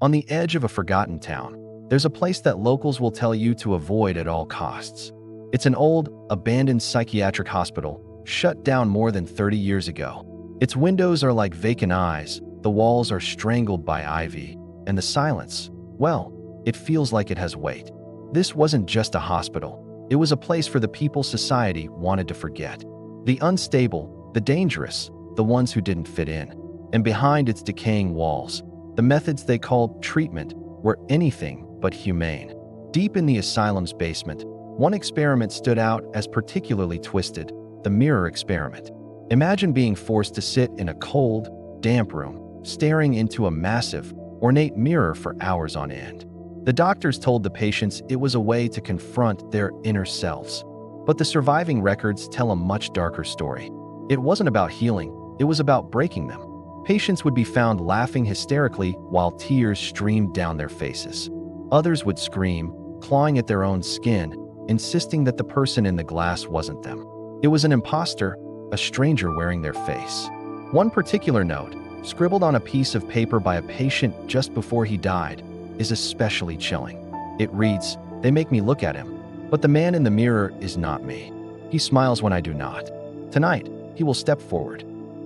On the edge of a forgotten town, there's a place that locals will tell you to avoid at all costs. It's an old, abandoned psychiatric hospital, shut down more than 30 years ago. Its windows are like vacant eyes, the walls are strangled by ivy, and the silence, well, it feels like it has weight. This wasn't just a hospital. It was a place for the people society wanted to forget. The unstable, the dangerous, the ones who didn't fit in. And behind its decaying walls, the methods they called treatment were anything but humane. Deep in the asylum's basement, one experiment stood out as particularly twisted: the mirror experiment. Imagine being forced to sit in a cold, damp room, staring into a massive, ornate mirror for hours on end. The doctors told the patients it was a way to confront their inner selves. But the surviving records tell a much darker story. It wasn't about healing, it was about breaking them. Patients would be found laughing hysterically while tears streamed down their faces. Others would scream, clawing at their own skin, insisting that the person in the glass wasn't them. It was an imposter, a stranger wearing their face. One particular note, scribbled on a piece of paper by a patient just before he died, is especially chilling. It reads, "They make me look at him, but the man in the mirror is not me. He smiles when I do not. Tonight, he will step forward."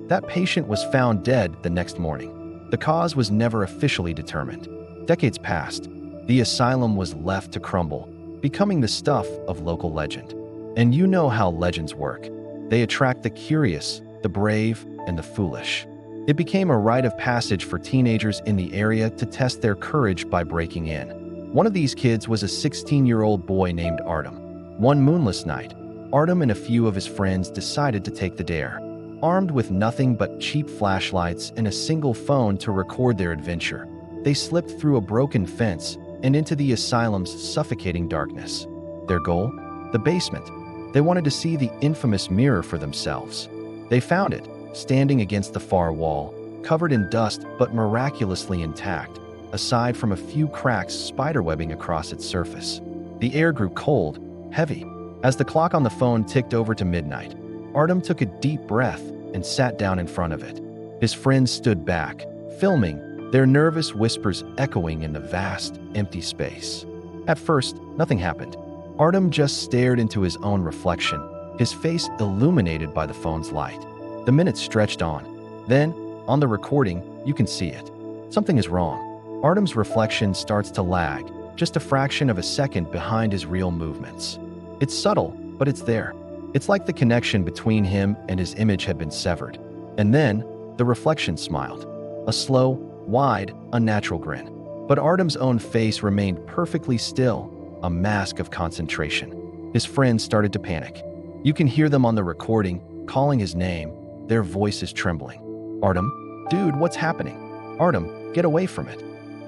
That patient was found dead the next morning. The cause was never officially determined. Decades passed. The asylum was left to crumble, becoming the stuff of local legend. And you know how legends work. They attract the curious, the brave, and the foolish. It became a rite of passage for teenagers in the area to test their courage by breaking in. One of these kids was a 16-year-old boy named Artem. One moonless night, Artem and a few of his friends decided to take the dare. Armed with nothing but cheap flashlights and a single phone to record their adventure, they slipped through a broken fence and into the asylum's suffocating darkness. Their goal? The basement. They wanted to see the infamous mirror for themselves. They found it, standing against the far wall, covered in dust but miraculously intact, aside from a few cracks spiderwebbing across its surface. The air grew cold, heavy. As the clock on the phone ticked over to midnight, Artem took a deep breath and sat down in front of it. His friends stood back, filming, their nervous whispers echoing in the vast, empty space. At first, nothing happened. Artem just stared into his own reflection, his face illuminated by the phone's light. The minutes stretched on. Then, on the recording, you can see it. Something is wrong. Artem's reflection starts to lag, just a fraction of a second behind his real movements. It's subtle, but it's there. It's like the connection between him and his image had been severed. And then, the reflection smiled. A slow, wide, unnatural grin. But Artem's own face remained perfectly still, a mask of concentration. His friends started to panic. You can hear them on the recording, calling his name, their voices trembling. "Artem? Dude, what's happening? Artem, get away from it."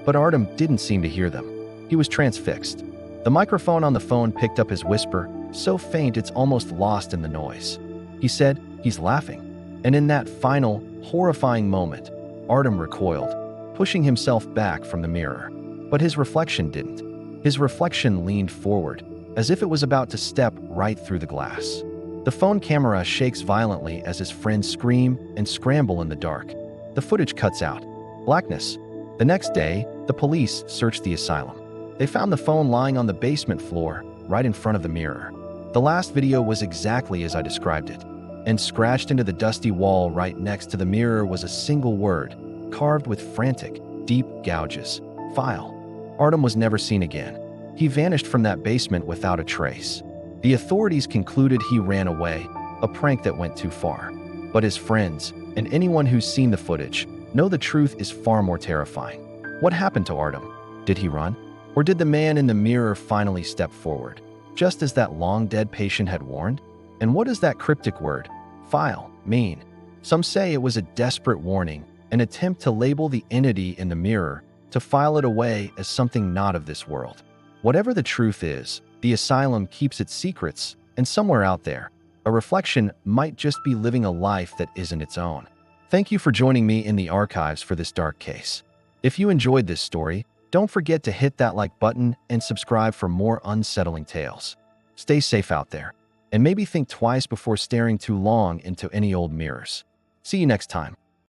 But Artem didn't seem to hear them. He was transfixed. The microphone on the phone picked up his whisper, so faint it's almost lost in the noise. He said, "He's laughing." And in that final, horrifying moment, Artem recoiled, pushing himself back from the mirror. But his reflection didn't. His reflection leaned forward, as if it was about to step right through the glass. The phone camera shakes violently as his friends scream and scramble in the dark. The footage cuts out. Blackness. The next day, the police searched the asylum. They found the phone lying on the basement floor, right in front of the mirror. The last video was exactly as I described it, and scratched into the dusty wall right next to the mirror was a single word, carved with frantic, deep gouges: "File." Artem was never seen again. He vanished from that basement without a trace. The authorities concluded he ran away, a prank that went too far. But his friends, and anyone who's seen the footage, know the truth is far more terrifying. What happened to Artem? Did he run? Or did the man in the mirror finally step forward, just as that long-dead patient had warned? And what does that cryptic word, "file," mean? Some say it was a desperate warning, an attempt to label the entity in the mirror, to file it away as something not of this world. Whatever the truth is, the asylum keeps its secrets, and somewhere out there, a reflection might just be living a life that isn't its own. Thank you for joining me in the archives for this dark case. If you enjoyed this story, don't forget to hit that like button and subscribe for more unsettling tales. Stay safe out there, and maybe think twice before staring too long into any old mirrors. See you next time.